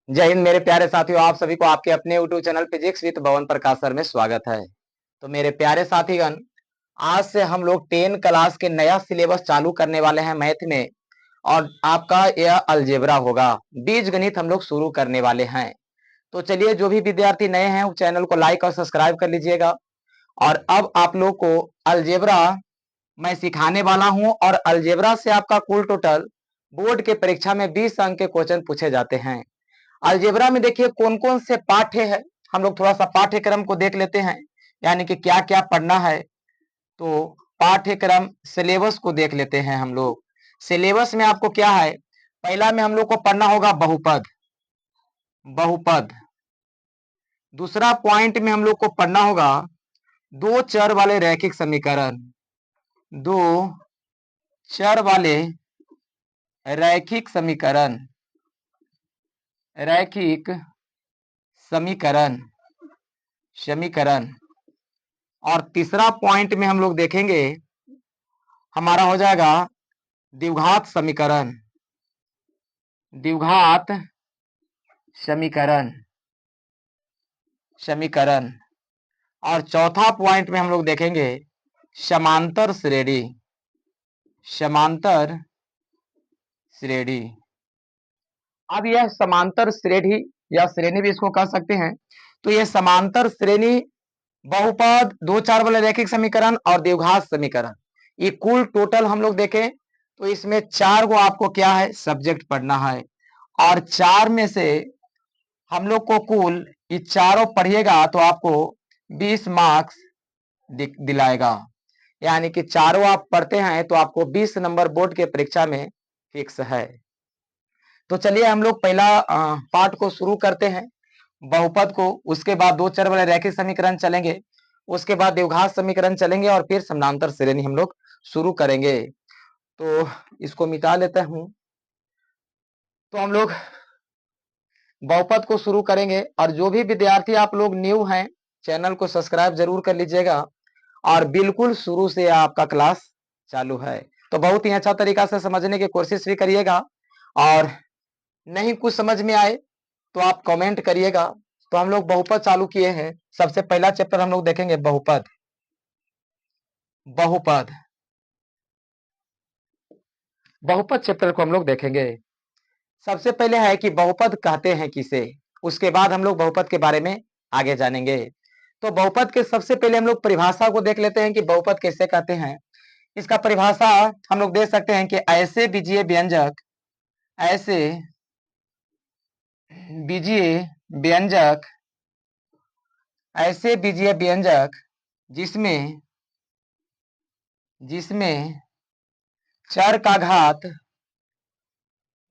जय हिंद मेरे प्यारे साथियों, आप सभी को आपके अपने यूट्यूब चैनल फिजिक्स विद भवन प्रकाश सर में स्वागत है। तो मेरे प्यारे साथीगण, आज से हम लोग 10 क्लास के नया सिलेबस चालू करने वाले हैं मैथ में। और आपका यह अलजेब्रा होगा, बीज गणित हम लोग शुरू करने वाले हैं। तो चलिए, जो भी विद्यार्थी नए हैं वो चैनल को लाइक और सब्सक्राइब कर लीजिएगा। और अब आप लोग को अलजेब्रा मैं सिखाने वाला हूं, और अलजेब्रा से आपका कुल टोटल बोर्ड के परीक्षा में 20 अंक के क्वेश्चन पूछे जाते हैं। अलजेब्रा में देखिए कौन कौन से पाठ्य है, हम लोग थोड़ा सा पाठ्यक्रम को देख लेते हैं, यानी कि क्या क्या पढ़ना है। तो पाठ्यक्रम सिलेबस को देख लेते हैं हम लोग। सिलेबस में आपको क्या है, पहला में हम लोग को पढ़ना होगा बहुपद। बहुपद दूसरा पॉइंट में हम लोग को पढ़ना होगा दो चर वाले रैखिक समीकरण। दो चर वाले रैखिक समीकरण, रैखिक समीकरण, समीकरण। और तीसरा पॉइंट में हम लोग देखेंगे, हमारा हो जाएगा द्विघात समीकरण। द्विघात समीकरण, समीकरण। और चौथा पॉइंट में हम लोग देखेंगे समांतर श्रेणी, समांतर श्रेणी। अब यह समांतर श्रेणी या श्रेणी भी इसको कह सकते हैं। तो यह समांतर श्रेणी, बहुपद, दो चार वाले रैखिक समीकरण और द्विघात समीकरण, ये कुल टोटल हम लोग देखें तो इसमें चार को आपको क्या है, सब्जेक्ट पढ़ना है। और चार में से हम लोग को कुल ये चारों पढ़िएगा तो आपको 20 मार्क्स दिलाएगा। यानी कि चारों आप पढ़ते हैं तो आपको 20 नंबर बोर्ड के परीक्षा में फिक्स है। तो चलिए हम लोग पहला पार्ट को शुरू करते हैं, बहुपद को। उसके बाद दो चर वाले रैखिक समीकरण चलेंगे, उसके बाद द्विघात समीकरण चलेंगे, और फिर समानांतर श्रेणी हम लोग शुरू करेंगे। तो इसको मिटा लेते हूं। तो हम लोग बहुपद को शुरू करेंगे। और जो भी विद्यार्थी आप लोग न्यू हैं, चैनल को सब्सक्राइब जरूर कर लीजिएगा। और बिल्कुल शुरू से आपका क्लास चालू है, तो बहुत ही अच्छा तरीका से समझने की कोशिश भी करिएगा। और नहीं कुछ समझ में आए तो आप कमेंट करिएगा। तो हम लोग बहुपद चालू किए हैं। सबसे पहला चैप्टर हम लोग देखेंगे बहुपद। बहुपद, बहुपद चैप्टर को हम लोग देखेंगे। सबसे पहले है कि बहुपद कहते हैं किसे, उसके बाद हम लोग बहुपद के बारे में आगे जानेंगे। तो बहुपद के सबसे पहले हम लोग परिभाषा को देख लेते हैं कि बहुपद कैसे कहते हैं। इसका परिभाषा हम लोग दे सकते हैं कि ऐसे बीजीय व्यंजक, ऐसे बीजीय व्यंजक, ऐसे बीजीय व्यंजक जिसमें जिसमें चर का घात,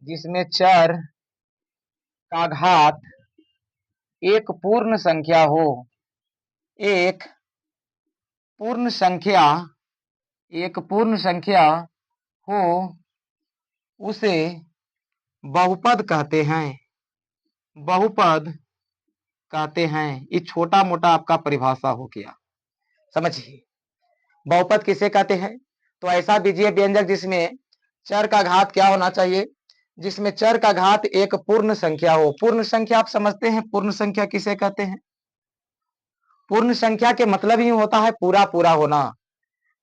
जिसमें चर का घात एक पूर्ण संख्या हो, एक पूर्ण संख्या, एक पूर्ण संख्या हो, उसे बहुपद कहते हैं। बहुपद कहते हैं। ये छोटा मोटा आपका परिभाषा हो गया, समझिए। बहुपद किसे कहते हैं, तो ऐसा बीजीय व्यंजक जिसमें चर का घात क्या होना चाहिए, जिसमें चर का घात एक पूर्ण संख्या हो। पूर्ण संख्या आप समझते हैं, पूर्ण संख्या किसे कहते हैं। पूर्ण संख्या के मतलब ही होता है पूरा पूरा होना।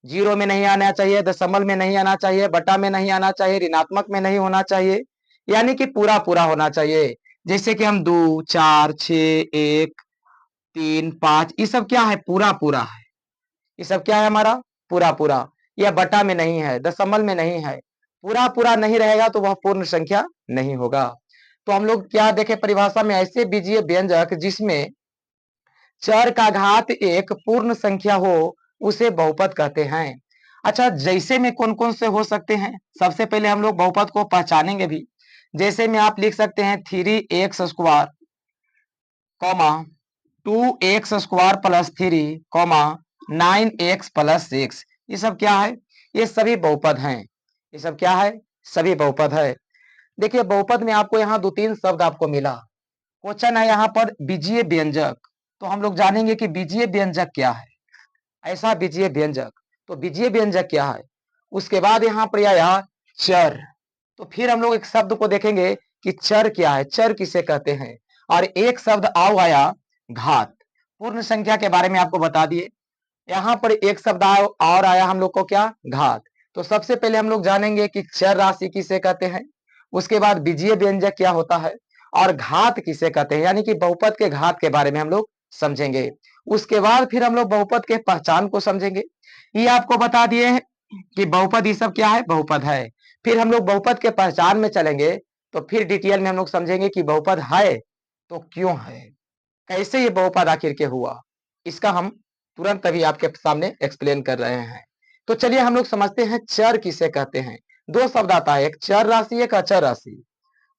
जीरो में नहीं आना चाहिए, दशमलव में नहीं आना चाहिए, बटा में नहीं आना चाहिए, ऋणात्मक में नहीं होना चाहिए, यानी कि पूरा पूरा होना चाहिए। जैसे कि हम 2, 4, 6, 1, 3, 5, ये सब क्या है, पूरा पूरा है। ये सब क्या है हमारा, पूरा पूरा। यह बटा में नहीं है, दशमलव में नहीं है, पूरा पूरा नहीं रहेगा तो वह पूर्ण संख्या नहीं होगा। तो हम लोग क्या देखे परिभाषा में, ऐसे बीजीय व्यंजक जिसमें चर का घात एक पूर्ण संख्या हो उसे बहुपद कहते हैं। अच्छा, जैसे में कौन कौन से हो सकते हैं, सबसे पहले हम लोग बहुपद को पहचानेंगे भी। जैसे में आप लिख सकते हैं 3x² comma 2x² plus 3 comma 9x plus 6। ये सब क्या है, ये सभी बहुपद हैं। ये सब क्या है, सभी बहुपद है। देखिए बहुपद में आपको यहाँ दो तीन शब्द आपको मिला। क्वेश्चन है यहाँ पर बीजीय व्यंजक, तो हम लोग जानेंगे कि बीजीय व्यंजक क्या है। ऐसा बीजीय व्यंजक, तो बीजीय व्यंजक क्या है। उसके बाद यहाँ पर आया चर, तो फिर हम लोग एक शब्द को देखेंगे कि चर क्या है, चर किसे कहते हैं। और एक शब्द आओ आया घात, पूर्ण संख्या के बारे में आपको बता दिए। यहाँ पर एक शब्द और आया हम लोग को क्या, घात। तो सबसे पहले हम लोग जानेंगे कि चर राशि किसे कहते हैं, उसके बाद बीजीय व्यंजक क्या होता है, और घात किसे कहते हैं, यानी कि बहुपद के घात के बारे में हम लोग समझेंगे। उसके बाद फिर हम लोग बहुपद के पहचान को समझेंगे। ये आपको बता दिए हैं कि बहुपद ये सब क्या है, बहुपद है। फिर हम लोग बहुपद के पहचान में चलेंगे, तो फिर डिटेल में हम लोग समझेंगे कि बहुपद है तो क्यों है, कैसे ये बहुपद आखिर के हुआ, इसका हम तुरंत अभी आपके सामने एक्सप्लेन कर रहे हैं। तो चलिए हम लोग समझते हैं चर किसे कहते हैं। दो शब्द आता है, एक चर राशि एक अचर राशि।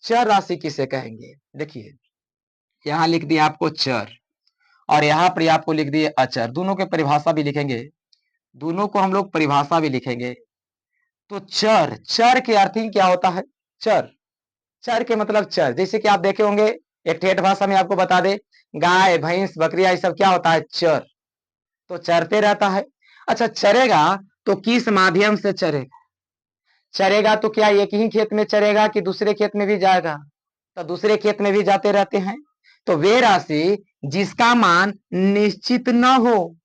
चर राशि किसे कहेंगे, देखिए यहाँ लिख दिया आपको चर, और यहाँ पर आपको लिख दिए अचर। दोनों के परिभाषा भी लिखेंगे, दोनों को हम लोग परिभाषा भी लिखेंगे। तो चर, चर के अर्थ ही क्या होता है, चर। चर के मतलब चर, जैसे कि आप देखे होंगे एक ठेठ भाषा में आपको बता दे, गाय भैंस बकरिया ये सब क्या होता है, चर। तो चरते रहता है। अच्छा चरेगा तो किस माध्यम से चरेगा, चरेगा तो क्या एक ही खेत में चरेगा कि दूसरे खेत में भी जाएगा, तो दूसरे खेत में भी जाते रहते हैं। तो वे राशि जिसका मान निश्चित न हो,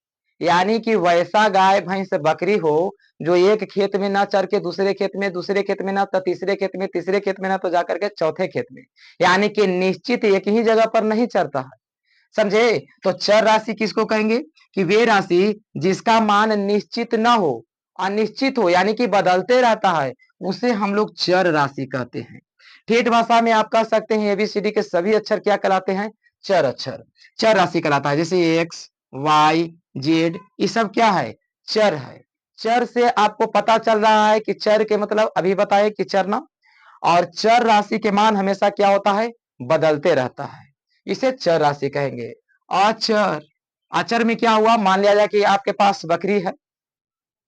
यानी कि वैसा गाय भैंस बकरी हो जो एक खेत में ना चर के दूसरे खेत में, दूसरे खेत में ना तो तीसरे खेत में, तीसरे खेत में ना तो जाकर के चौथे खेत में, यानी कि निश्चित एक ही जगह पर नहीं चरता है, समझे। तो चर राशि किसको कहेंगे, कि वे राशि जिसका मान निश्चित न हो, अनिश्चित हो, यानी कि बदलते रहता है, उसे हम लोग चर राशि कहते हैं। ठेठ भाषा में आप कह सकते हैं एबीसीडी के सभी अक्षर क्या कहलाते हैं, चर अक्षर, चर राशि कहलाता है। जैसे एक्स वाई जेड ये सब क्या है, चर है। चर से आपको पता चल रहा है कि चर के मतलब अभी बताए कि चरना, और चर राशि के मान हमेशा क्या होता है, बदलते रहता है, इसे चर राशि कहेंगे। अचर, अचर में क्या हुआ, मान लिया जाए कि आपके पास बकरी है,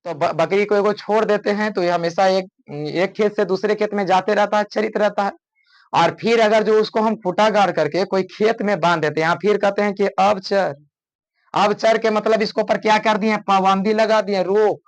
तो बकरी को एगो छोड़ देते हैं तो ये हमेशा एक एक खेत से दूसरे खेत में जाते रहता है, चरित रहता है। और फिर अगर जो उसको हम फुटा गाड़ करके कोई खेत में बांध देते हैं, फिर कहते हैं कि अब चर। अब चर के मतलब इसको पर क्या कर दिए, पाबंदी लगा दिए, रोक,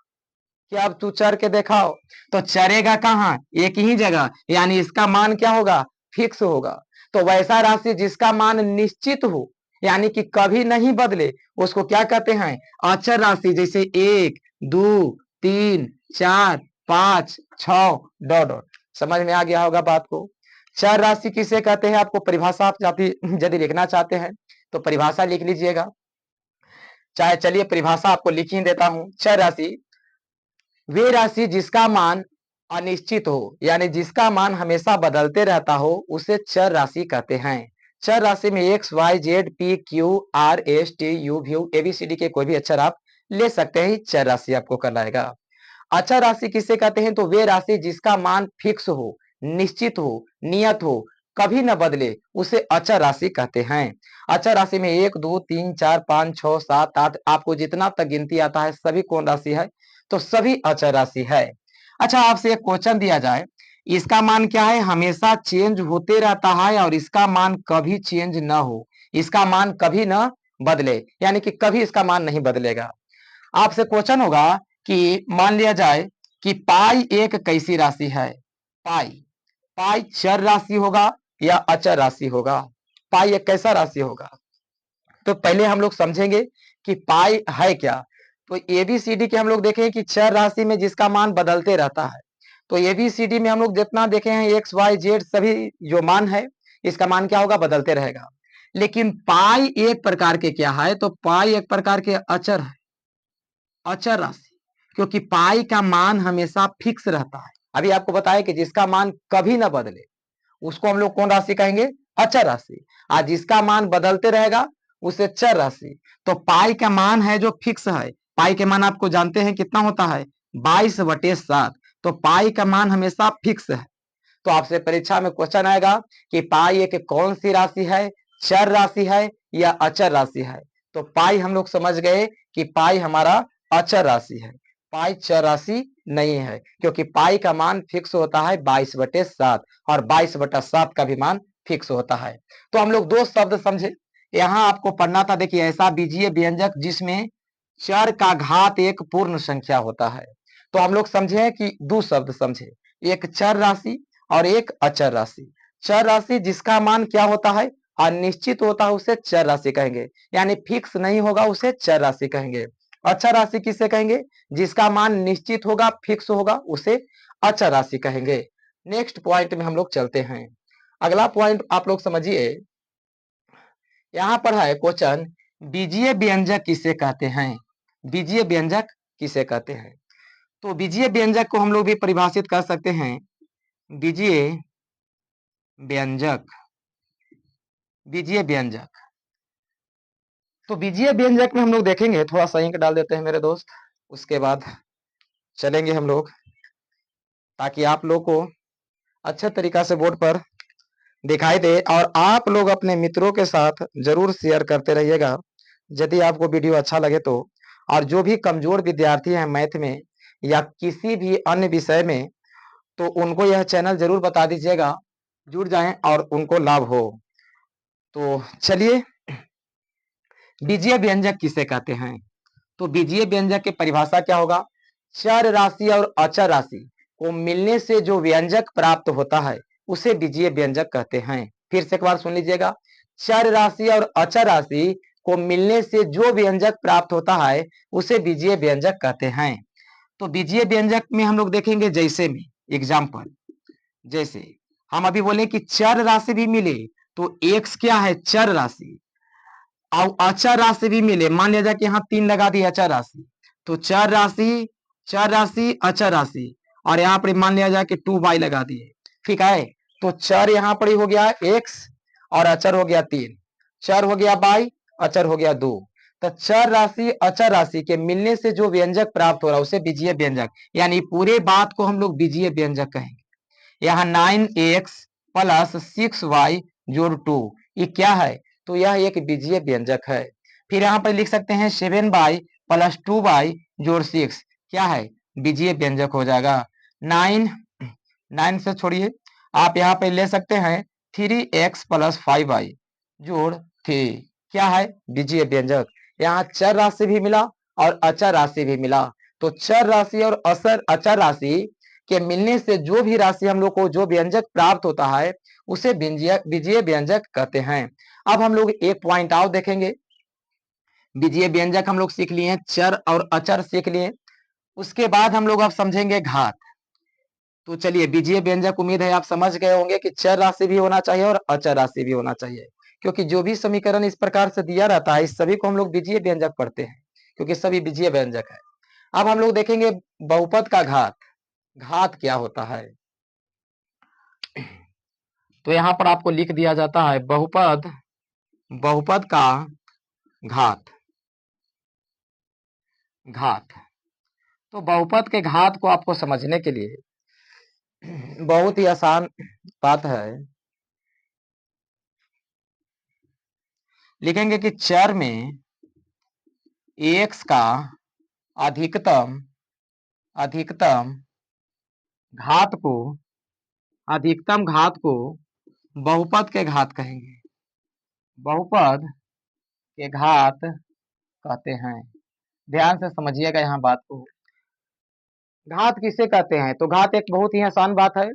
कि अब तू चर के दिखाओ। तो चरेगा कहाँ, एक ही जगह, यानी इसका मान क्या होगा, फिक्स होगा। तो वैसा राशि जिसका मान निश्चित हो, यानी कि कभी नहीं बदले, उसको क्या कहते हैं, अचर राशि। जैसे एक दो तीन चार पांच छ डॉट डॉट, समझ में आ गया होगा बात को। चर राशि किसे कहते हैं, आपको परिभाषा आप यदि लिखना चाहते हैं तो परिभाषा लिख लीजिएगा, चाहे चलिए परिभाषा आपको लिख ही देता हूं। चर राशि वे राशि जिसका मान अनिश्चित हो, यानी जिसका मान हमेशा बदलते रहता हो, उसे चर राशि कहते हैं। चर राशि में x y z p q r s t u v a b c d के कोई भी अक्षर आप ले सकते हैं, चर राशि आपको कहलाएगा। अचर राशि किसे कहते हैं, तो वे राशि जिसका मान फिक्स हो, निश्चित हो, नियत हो, कभी न बदले, उसे अचर राशि कहते हैं। अचर राशि में एक दो तीन चार पांच छह सात आठ, आपको जितना तक गिनती आता है सभी कौन राशि है, तो सभी अचर राशि है। अच्छा आपसे एक क्वेश्चन दिया जाए, इसका मान क्या है, हमेशा चेंज होते रहता है और इसका मान कभी चेंज न हो, इसका मान कभी न बदले, यानी कि कभी इसका मान नहीं बदलेगा। आपसे क्वेश्चन होगा कि मान लिया जाए कि पाई एक कैसी राशि है, पाई, पाई चर राशि होगा या अचर राशि होगा, पाई एक कैसा राशि होगा। तो पहले हम लोग समझेंगे कि पाई है क्या। तो एबीसीडी के हम लोग देखें कि चर राशि में जिसका मान बदलते रहता है, तो एबीसीडी में हम लोग जितना देखे हैं एक्स वाई जेड सभी जो मान है, इसका मान क्या होगा, बदलते रहेगा। लेकिन पाई एक प्रकार के क्या है, तो पाई एक प्रकार के अचर है, अचर राशि, क्योंकि पाई का मान हमेशा फिक्स रहता है। अभी आपको बताया कि जिसका मान कभी ना बदले, उसको हम लोग कौन राशि कहेंगे, अचर राशि। आज जिसका मान बदलते रहेगा उसे चर राशि। तो पाई का मान है जो फिक्स है, पाई के मान आपको जानते हैं कितना होता है, 22/7। तो पाई का मान हमेशा फिक्स है। तो आपसे परीक्षा में क्वेश्चन आएगा कि पाई एक कौन सी राशि है, चर राशि है या अचर राशि है। तो पाई हम लोग समझ गए कि पाई हमारा अचर राशि है, पाई चर राशि नहीं है, क्योंकि पाई का मान फिक्स होता है 22/7, और 22/7 का भी मान फिक्स होता है। तो हम लोग दो शब्द समझे, यहाँ आपको पढ़ना था, देखिए ऐसा बीजीय व्यंजक जिसमें चर का घात एक पूर्ण संख्या होता है। तो हम लोग समझे कि दो शब्द समझे, एक चर राशि और एक अचर राशि। चर राशि जिसका मान क्या होता है, अनिश्चित होता है, उसे चर राशि कहेंगे, यानी फिक्स नहीं होगा उसे चर राशि कहेंगे। अचर राशि किसे कहेंगे, जिसका मान निश्चित होगा, फिक्स होगा, उसे अचर राशि कहेंगे। नेक्स्ट पॉइंट में हम लोग चलते हैं। अगला पॉइंट आप लोग समझिए, यहां पर है क्वेश्चन, बीजीय व्यंजक किसे कहते हैं। बीजीय व्यंजक किसे कहते हैं, तो बीजीय व्यंजक को हम लोग भी परिभाषित कर सकते हैं, बीजीय व्यंजक। बीजीय व्यंजक, तो बीजीय व्यंजक में हम लोग देखेंगे, थोड़ा सा इंक डाल देते हैं मेरे दोस्त, उसके बाद चलेंगे हम लोग, ताकि आप लोग को अच्छे तरीका से बोर्ड पर दिखाई दे, और आप लोग अपने मित्रों के साथ जरूर शेयर करते रहिएगा यदि आपको वीडियो अच्छा लगे तो। और जो भी कमजोर विद्यार्थी हैं मैथ में या किसी भी अन्य विषय में, तो उनको यह चैनल जरूर बता दीजिएगा, जुड़ जाएं और उनको लाभ हो। तो चलिए, बीजीय व्यंजक किसे कहते हैं, तो बीजीय व्यंजक की परिभाषा क्या होगा, चर राशि और अचर राशि को मिलने से जो व्यंजक प्राप्त होता है उसे बीजीय व्यंजक कहते हैं। फिर से एक बार सुन लीजिएगा, चर राशि और अचर राशि को मिलने से जो व्यंजक प्राप्त होता है उसे बीजीय व्यंजक कहते हैं। तो बीजीय व्यंजक में हम लोग देखेंगे, जैसे में एग्जाम्पल, जैसे हम अभी बोले कि चर राशि भी मिले तो एक्स क्या है, चर राशि, और अचर राशि भी मिले, मान लिया जाए कि यहाँ 3 लगा दी अचर राशि, तो चर राशि, चर राशि, अचर राशि, और यहाँ पर मान लिया जाए कि 2y लगा दिए, ठीक है। तो चर यहाँ पर हो गया x और अचर हो गया 3, चर हो गया y, अचर हो गया 2। तो चर राशि अचर राशि के मिलने से जो व्यंजक प्राप्त हो रहा है उसे बीजीय व्यंजक, यानी पूरे बात को हम लोग बीजीय व्यंजक कहेंगे। यहाँ 9x प्लस 6y जोड़ 2, ये क्या है, तो यह एक बीजीय व्यंजक है। फिर यहाँ पर लिख सकते हैं 7y प्लस 2y जोड़ 6, क्या है, बीजीय व्यंजक हो जाएगा। 9 से छोड़िए, आप यहाँ पे ले सकते हैं 3x प्लस 5y जोड़ 3, क्या है, बीजीय व्यंजक। यहाँ चर राशि भी मिला और अचर राशि भी मिला, तो चर राशि और अचर राशि के मिलने से जो भी राशि हम लोग को जो व्यंजक प्राप्त होता है उसे बीजीय व्यंजक कहते हैं। अब हम लोग एक पॉइंट आउट देखेंगे, बीजीय व्यंजक हम लोग सीख लिए, चर और अचर सीख लिए, उसके बाद हम लोग अब समझेंगे घात। तो चलिए, बीजीय व्यंजक उम्मीद है आप समझ गए होंगे कि चर राशि भी होना चाहिए और अचर राशि भी होना चाहिए, क्योंकि जो भी समीकरण इस प्रकार से दिया रहता है इस सभी को हम लोग बीजीय व्यंजक पढ़ते हैं, क्योंकि सभी बीजीय व्यंजक है। अब हम लोग देखेंगे बहुपद का घात। घात क्या होता है, तो यहाँ पर आपको लिख दिया जाता है बहुपद, बहुपद का घात। घात, तो बहुपद के घात को आपको समझने के लिए बहुत ही आसान बात है, लिखेंगे कि चर में x का अधिकतम अधिकतम घात को, अधिकतम घात को बहुपद के घात कहेंगे, बहुपद के घात कहते हैं। ध्यान से समझिएगा यहाँ बात को, घात किसे कहते हैं, तो घात एक बहुत ही आसान बात है।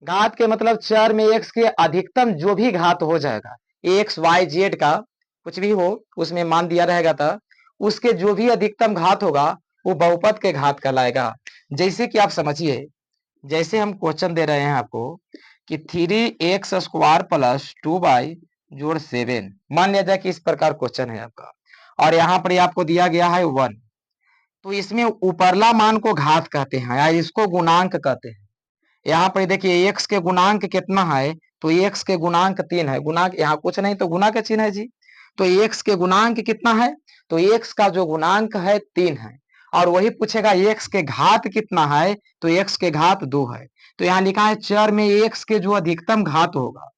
घात के मतलब चर में x के अधिकतम जो भी घात हो जाएगा, x y z का कुछ भी हो उसमें मान दिया रहेगा, था उसके जो भी अधिकतम घात होगा वो बहुपद के घात कहलाएगा। जैसे कि आप समझिए, जैसे हम क्वेश्चन दे रहे हैं आपको कि 3x स्क्वायर प्लस 2y जोड़ 7, मान लिया जाए कि इस प्रकार क्वेश्चन है आपका, और यहाँ पर आपको दिया गया है 1, तो इसमें ऊपरला मान को घात कहते हैं या इसको गुणांक कहते हैं। यहाँ पर देखिए x के गुणांक कितना है, तो x के गुणांक 3 है, गुणांक यहाँ कुछ नहीं तो गुना का चिन्ह है जी, तो x के गुणांक कितना है, तो x का जो गुणांक है 3 है, और वही पूछेगा x के घात कितना है, तो x के घात 2 है। तो यहाँ लिखा है चर में x के जो अधिकतम घात होगा,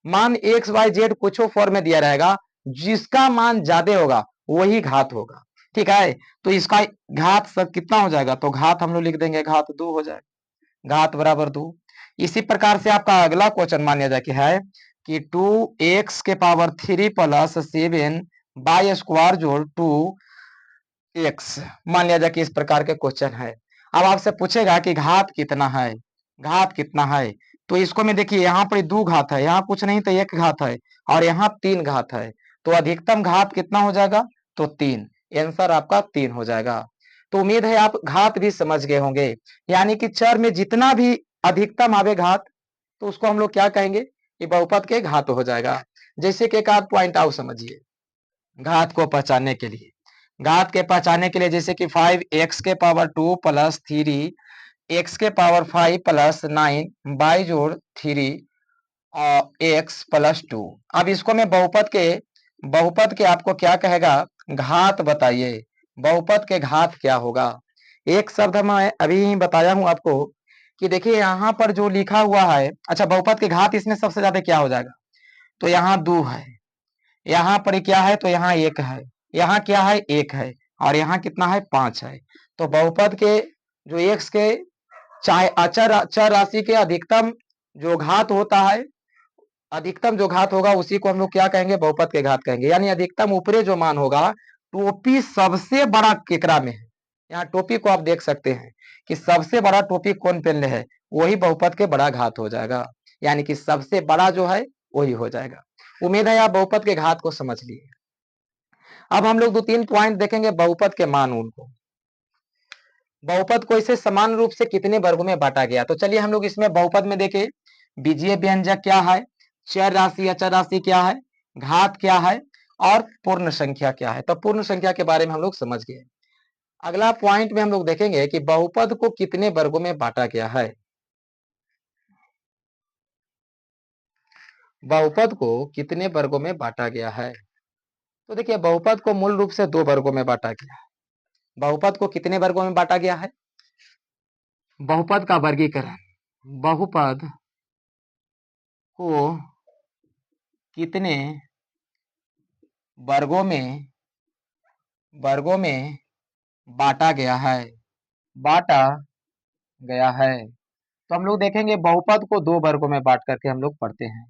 मान x y z कुछ फॉर्म में दिया रहेगा, जिसका मान ज्यादा होगा वही घात होगा, ठीक है। तो इसका घात सब कितना हो जाएगा, तो घात हम लोग लिख देंगे घात 2 हो जाएगा, घात बराबर 2। इसी प्रकार से आपका अगला क्वेश्चन मान लिया जाए कि है कि 2x के पावर 3 प्लस 7 बाई स्क्वायर जोड़ 2x, मान लिया जाए कि इस प्रकार के क्वेश्चन है। अब आपसे पूछेगा कि घात कितना है, घात कितना है, तो इसको में देखिए यहाँ पर 2 घात है, यहाँ कुछ नहीं तो 1 घात है, और यहाँ 3 घात है, तो अधिकतम घात कितना हो जाएगा, तो 3। आंसर आपका 3 हो जाएगा। तो उम्मीद है आप घात भी समझ गए होंगे, यानी कि चर में जितना भी अधिकतम आवे घात, तो उसको हम लोग क्या कहेंगे, ये बहुपद के घात हो जाएगा। जैसे कि एक आध पॉइंट आओ समझिए घात को पहचानने के लिए। घात के पहचानने के लिए जैसे कि 5x² प्लस 3x² 5 + 9 बाई जोड़ 3 x + 2। अब इसको मैं बहुपद के आपको क्या कहेगा, घात बताइए, बहुपद के घात क्या होगा। एक शब्द मैं अभी ही बताया हूं आपको कि देखिए यहाँ पर जो लिखा हुआ है, अच्छा बहुपद के घात इसमें सबसे ज्यादा क्या हो जाएगा, तो यहाँ 2 है, यहाँ पर क्या है, तो यहाँ 1 है, यहाँ क्या है 1 है, और यहाँ कितना है 5 है। तो बहुपद के जो x के चाहे अचर चर राशि के अधिकतम जो घात होता है, अधिकतम जो घात होगा उसी को हम लोग क्या कहेंगे, बहुपद के घात कहेंगे। यानी अधिकतम ऊपरी जो मान होगा, टोपी सबसे बड़ा केकरा में है, यहाँ टोपी को आप देख सकते हैं कि सबसे बड़ा टोपी कौन पहनले है, वही बहुपद के बड़ा घात हो जाएगा, यानी कि सबसे बड़ा जो है वही हो जाएगा। उम्मीद है आप बहुपद के घात को समझ लिए। अब हम लोग 2-3 पॉइंट देखेंगे बहुपद के मान उनको। बहुपद को इसे समान रूप से कितने वर्गों में बांटा गया, तो चलिए हम लोग इसमें बहुपद में देखें, बीजीय व्यंजक क्या है, चर राशि अचर राशि क्या है, घात क्या है, और पूर्ण संख्या क्या है। तो पूर्ण संख्या के बारे में हम लोग समझ गए। अगला पॉइंट में हम लोग देखेंगे कि बहुपद को कितने वर्गों में बांटा गया है। बहुपद को कितने वर्गों में बांटा गया है, तो देखिए बहुपद को मूल रूप से 2 वर्गों में बांटा गया है। बहुपद को कितने वर्गों में बांटा गया है, बहुपद का वर्गीकरण, बहुपद को कितने वर्गों में बांटा गया है, बांटा गया है। तो हम लोग देखेंगे बहुपद को 2 वर्गों में बांट करके हम लोग पढ़ते हैं।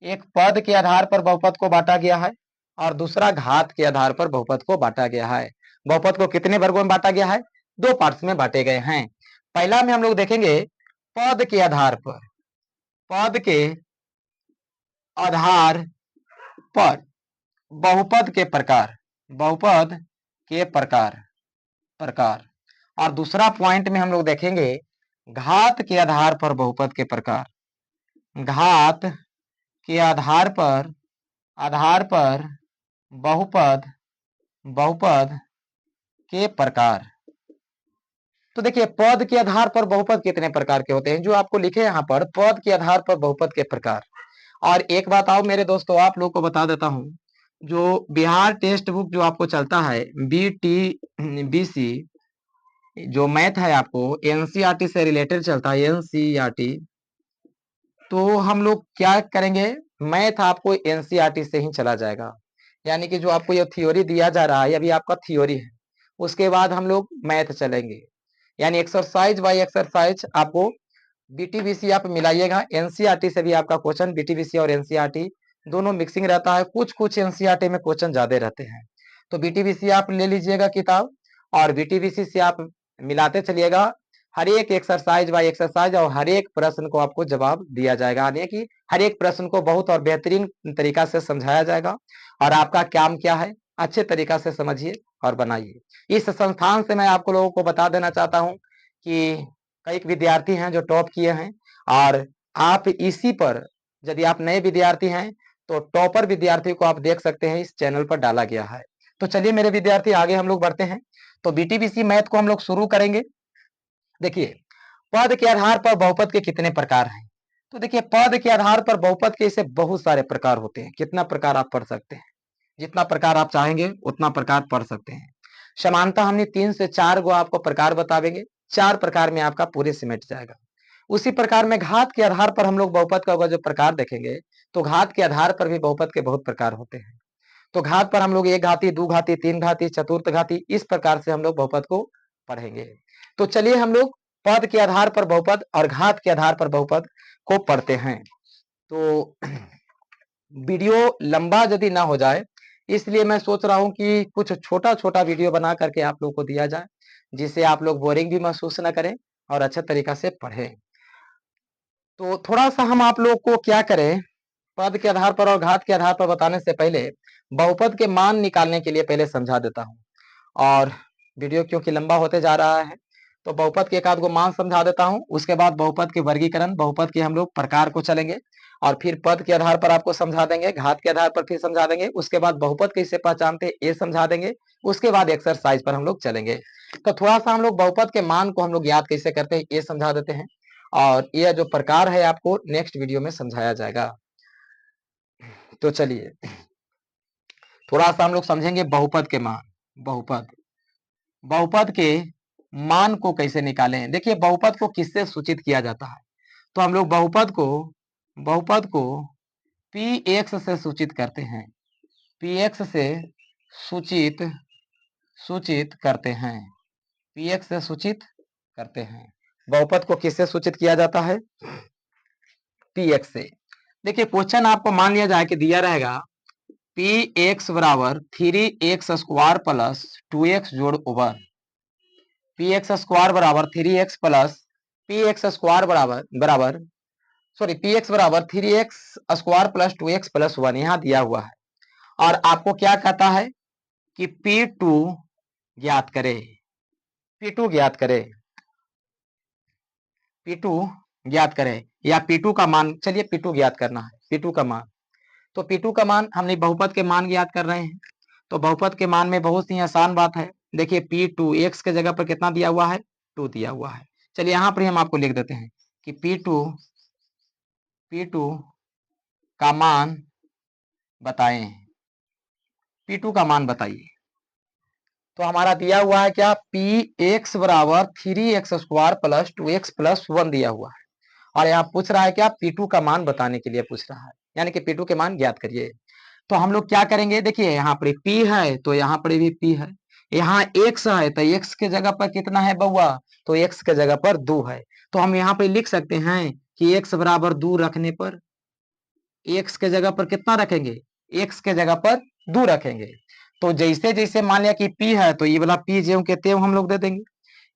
एक पद के आधार पर बहुपद को बांटा गया है, और दूसरा घात के आधार पर बहुपद को बांटा गया है। बहुपद को कितने वर्गों में बांटा गया है, 2 पार्ट्स में बांटे गए हैं। पहला में हम लोग देखेंगे पद के आधार पर, पद के आधार पर बहुपद के प्रकार, बहुपद के प्रकार। और दूसरा पॉइंट में हम लोग देखेंगे घात के आधार पर बहुपद के प्रकार, घात के आधार पर बहुपद के प्रकार। तो देखिए पद के आधार पर बहुपद कितने प्रकार के होते हैं, जो आपको लिखे यहाँ पर पद के आधार पर बहुपद के प्रकार। और एक बात आओ मेरे दोस्तों आप लोग को बता देता हूं, जो बिहार टेक्स्ट बुक जो आपको चलता है BTBC, जो मैथ है आपको एनसीईआरटी से रिलेटेड चलता है, एनसीईआरटी, तो हम लोग क्या करेंगे, मैथ आपको एनसीईआरटी से ही चला जाएगा। यानी कि जो आपको ये थ्योरी दिया जा रहा है अभी आपका थ्योरी है, उसके बाद हम लोग मैथ चलेंगे, यानी एक्सरसाइज बाय एक्सरसाइज आपको बीटीबीसी आप मिलाइएगा। एनसीईआरटी से भी आपका क्वेश्चन, बीटीबीसी और एनसीईआरटी दोनों मिक्सिंग रहता है, कुछ कुछ एनसीईआरटी में क्वेश्चन ज्यादा रहते हैं। तो बीटीबीसी आप ले लीजिएगा किताब, और बीटीबीसी से आप मिलाते चलिएगा, हर एक एक्सरसाइज बाय एक्सरसाइज और हर एक प्रश्न को आपको जवाब दिया जाएगा, यानी कि हर एक प्रश्न को बहुत और बेहतरीन तरीका से समझाया जाएगा। और आपका काम क्या है, अच्छे तरीका से समझिए और बनाइए। इस संस्थान से मैं आपको लोगों को बता देना चाहता हूं कि कई विद्यार्थी हैं जो टॉप किए हैं, और आप इसी पर, यदि आप नए विद्यार्थी हैं तो टॉपर विद्यार्थी को आप देख सकते हैं, इस चैनल पर डाला गया है। तो चलिए मेरे विद्यार्थी आगे हम लोग बढ़ते हैं। तो बीटीबीसी मैथ को हम लोग शुरू करेंगे। देखिए पद के आधार पर बहुपद के कितने प्रकार हैं, तो देखिए पद के आधार पर बहुपद के ऐसे बहुत सारे प्रकार होते हैं। कितना प्रकार आप पढ़ सकते हैं, जितना प्रकार आप चाहेंगे उतना प्रकार पढ़ सकते हैं। समानता हमने 3 से 4 गो आपको प्रकार बतावेंगे, 4 प्रकार में आपका पूरे सिमट जाएगा। उसी प्रकार में घात के आधार पर हम लोग बहुपद का जो प्रकार देखेंगे, तो घात के आधार पर भी बहुपद के बहुत प्रकार होते हैं। तो घात पर हम लोग 1 घाती, 2 घाती, 3 घाती, चतुर्थ घाती, इस प्रकार से हम लोग बहुपद को पढ़ेंगे। तो चलिए हम लोग पद के आधार पर बहुपद और घात के आधार पर बहुपद को पढ़ते हैं। तो वीडियो लंबा यदि ना हो जाए, इसलिए मैं सोच रहा हूं कि कुछ छोटा छोटा वीडियो बना करके आप लोग को दिया जाए, जिससे आप लोग बोरिंग भी महसूस ना करें और अच्छे तरीका से पढ़ें। तो थोड़ा सा हम आप लोग को क्या करें, पद के आधार पर और घात के आधार पर बताने से पहले बहुपद के मान निकालने के लिए पहले समझा देता हूं। और वीडियो क्योंकि लंबा होते जा रहा है तो बहुपद के एक आध को मान समझा देता हूं, उसके बाद बहुपद के वर्गीकरण, बहुपद के हम लोग प्रकार को चलेंगे और फिर पद के आधार पर आपको समझा देंगे, घात के आधार पर फिर समझा देंगे, उसके बाद बहुपद कैसे पहचानते हैं ये समझा देंगे, उसके बाद एक्सरसाइज पर हम लोग चलेंगे। तो थोड़ा सा हम लोग बहुपद के मान को हम लोग याद कैसे करते हैं ये समझा देते हैं और यह जो प्रकार है आपको नेक्स्ट वीडियो में समझाया जाएगा। तो चलिए थोड़ा सा हम लोग समझेंगे बहुपद के मान। बहुपद बहुपद के मान को कैसे निकालें। देखिए बहुपद को किससे सूचित किया जाता है, तो हम लोग बहुपद को पी एक्स से सूचित करते हैं, पी एक्स से सूचित सूचित करते हैं, पी एक्स से सूचित करते हैं। बहुपद को किससे सूचित किया जाता है, पी एक्स से। देखिए क्वेश्चन आपको मान लिया जाए कि दिया रहेगा पी एक्स बराबर 3x² प्लस 2x जोड़ ओवर, पी एक्स स्क्वायर बराबर 3x plus P x square बराबर बराबर सॉरी पी एक्स बराबर 3x² प्लस 2x प्लस 1 यहाँ दिया हुआ है। और आपको क्या कहता है कि P2 ज्ञात करे, P2 ज्ञात करे, P2 ज्ञात करे या P2 का मान, चलिए P2 ज्ञात करना है, P2 का मान। तो P2 का मान हमने बहुपद के मान ज्ञात कर रहे हैं। तो बहुपद के मान में बहुत ही आसान बात है, देखिए P2 x के जगह पर कितना दिया हुआ है, 2 दिया हुआ है। चलिए यहाँ पर हम आपको लिख देते हैं कि P2 का मान बताएं, P2 का मान बताइए। तो हमारा दिया हुआ है क्या, पी एक्स बराबर 3x² प्लस 2x प्लस 1 दिया हुआ है और यहाँ पूछ रहा है क्या, P2 का मान बताने के लिए पूछ रहा है, यानी कि P2 के मान ज्ञात करिए। तो हम लोग क्या करेंगे, देखिए यहाँ पर P है तो यहाँ पर भी P है, यहाँ x है तो x के जगह पर कितना है बउआ, तो x के जगह पर 2 है। तो हम यहाँ पे लिख सकते हैं कि x बराबर 2 रखने पर x के जगह पर कितना रखेंगे, x के जगह पर 2 रखेंगे। तो जैसे जैसे मान लिया कि P है तो ये वाला P ज्यों के त्यों हम लोग दे देंगे।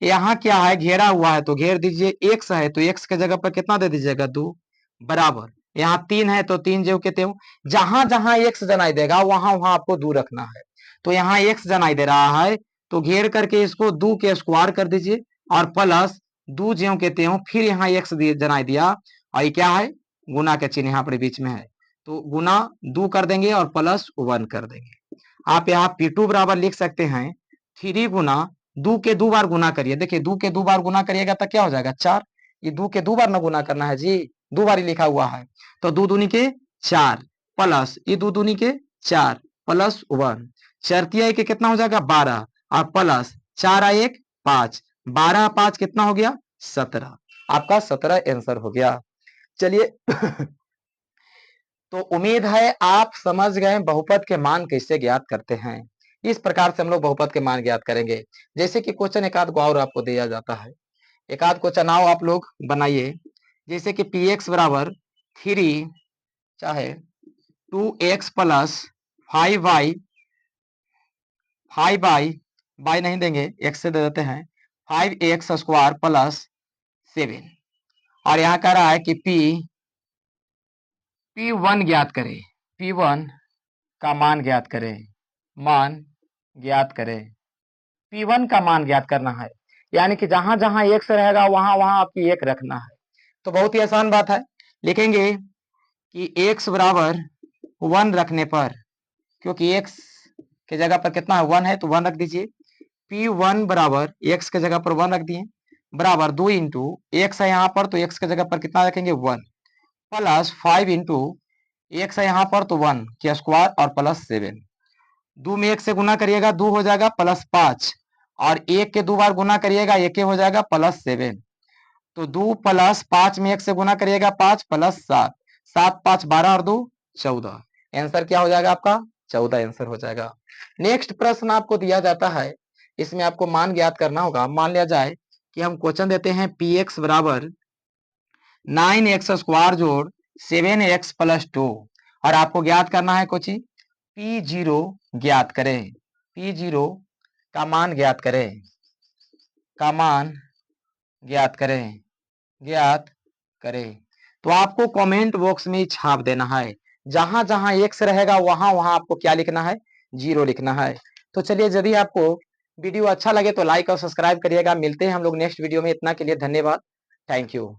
यहाँ क्या है, घेरा हुआ है तो घेर दीजिए, x है तो x के जगह पर कितना दे दीजिएगा, 2 बराबर। यहाँ 3 है तो 3 ज्यों के त्यों, जहां जहां x जनाई देगा वहां वहां आपको 2 रखना है। तो यहाँ x जनाई दे रहा है तो घेर करके इसको 2 के स्क्वायर कर दीजिए और प्लस 2 ज्यों के त्यों, फिर यहाँ x जनाई दिया और ये क्या है, गुना के चिन्ह यहाँ पर बीच में है तो गुना 2 कर देंगे और प्लस 1 कर देंगे। आप यहाँ P2 बराबर लिख सकते हैं 3 गुना 2 के 2 बार गुना करिए, देखिए 2 के 2 बार गुना करिएगा तो क्या हो जाएगा, 4। ये 2 के 2 बार ना गुना करना है जी, 2 बार ही लिखा हुआ है। तो 2 दूनी के 4 प्लस ये 2 दूनी के 4 प्लस 1, चरतिया के कितना हो जाएगा 12 और प्लस 4 1 5, 12 5 कितना हो गया 17, आपका 17 आंसर हो गया। चलिए तो उम्मीद है आप समझ गए बहुपद के मान कैसे ज्ञात करते हैं। इस प्रकार से हम लोग बहुपद के मान ज्ञात करेंगे। जैसे कि क्वेश्चन एक आध को और आपको दिया जाता है, एक आध क्वेश्चन आओ आप लोग बनाइए। जैसे कि पी एक्स बराबर 3 चाहे 2x प्लस 5y, 5y नहीं देंगे x से दे देते हैं, 5x² प्लस 7 और यहाँ कह रहा है कि P1 ज्ञात करें, P1 का मान ज्ञात करें, मान ज्ञात करें, P1 का मान ज्ञात करना है, यानी कि जहां जहां x रहेगा वहां वहां आपकी 1 रखना है। तो बहुत ही आसान बात है, लिखेंगे कि x बराबर 1 रखने पर, क्योंकि x के जगह पर कितना है 1 है तो 1 रख दीजिए, P1 बराबर x के जगह पर 1 रख दिए बराबर 2 इंटू x है यहाँ पर तो x के जगह पर कितना रखेंगे 1 प्लस 5 इंटू x है यहाँ पर तो 1 के स्क्वायर और प्लस 7, 2 में 1 से गुना करिएगा 2 हो जाएगा प्लस 5 और 1 के 2 बार गुना करिएगा 1 हो जाएगा प्लस 7, तो 2 प्लस 5 में 1 से गुना करिएगा 5 प्लस 7, 7 5 12 और 2 14, आंसर क्या हो जाएगा आपका 14 आंसर हो जाएगा। नेक्स्ट प्रश्न आपको दिया जाता है, इसमें आपको मान ज्ञात करना होगा। मान लिया जाए कि हम क्वेश्चन देते हैं पी एक्स बराबर 9x² जोड़ 7x प्लस 2 और आपको ज्ञात करना है कुछ P0 ज्ञात करें, P0 का मान ज्ञात करें, का मान ज्ञात करें, ज्ञात करें। तो आपको कमेंट बॉक्स में ही छाप देना है। जहां जहां एक्स रहेगा वहां वहां आपको क्या लिखना है, 0 लिखना है। तो चलिए, यदि आपको वीडियो अच्छा लगे तो लाइक और सब्सक्राइब करिएगा। मिलते हैं हम लोग नेक्स्ट वीडियो में। इतना के लिए धन्यवाद। Thank you.